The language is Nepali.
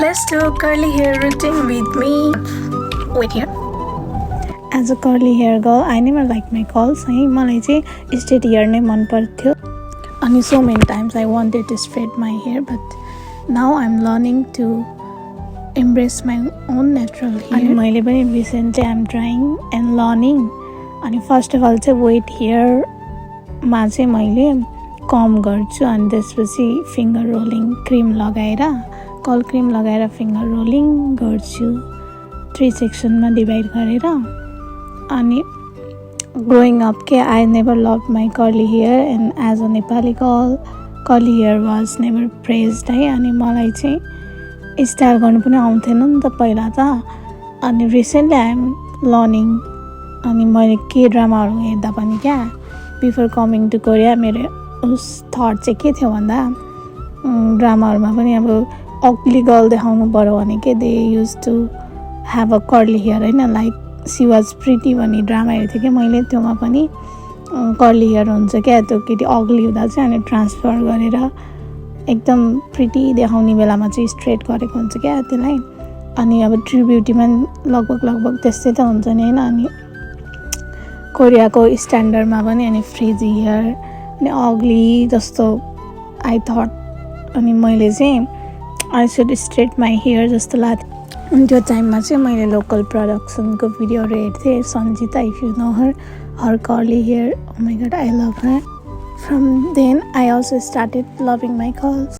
Let's do curly hair routine with me. Wait here. As a curly hair girl, I never liked my curls. है मलाई चाहिँ straight hair नै मन पर्थ्यो अनि so many times I wanted to straight my hair, but now I'm learning to embrace my own natural hair. अनि मैले पनि recently I'm trying and learning. अनि first of all चाहिँ wet hair मा चाहिँ मैले कम गर्छु अनि त्यसपछि finger rolling cream लगाएर कर्ल क्रीम लगाएर finger rolling गर्छु 3 सेक्सनमा डिभाइड गरेर अनि growing up I never loved my curly hair, and as a Nepali girl curly hair was never praised है अनि मलाई चाहिँ स्टाइल गर्नु पनि आउँथेन नि त पहिला त अनि रिसेन्टली आई एम लर्निङ अनि मैले के ड्रामाहरू हेर्दा पनि क्या बिफोर कमिङ टु कोरिया मेरो उस थट चाहिँ के थियो भन्दा ड्रामाहरूमा पनि अब अग्ली गर्ल देखाउनु पर्यो भने के they used to have a curly hair होइन लाइक सी वाज प्रिटी भन्ने ड्रामा हेर्थेँ कि मैले त्योमा पनि कर्ली हेयर हुन्छ क्या त्यो केटी अग्ली हुँदा चाहिँ अनि ट्रान्सफर गरेर एकदम प्रिटी देखाउने बेलामा चाहिँ स्ट्रेट गरेको हुन्छ क्या त्यसलाई अनि अब ट्रु ब्युटीमा लगभग त्यस्तै त हुन्छ नि होइन अनि कोरियाको स्ट्यान्डर्डमा पनि अनि फ्रिजी हेयर अनि अग्ली जस्तो आई थट अनि मैले चाहिँ I should straight my hair जस्तो लाग्थ्यो अनि त्यो टाइममा चाहिँ मैले लोकल प्रोडक्सनको भिडियोहरू हेर्थेँ Sanjita if you know her curly hair oh my god I love her from then I also started loving my curls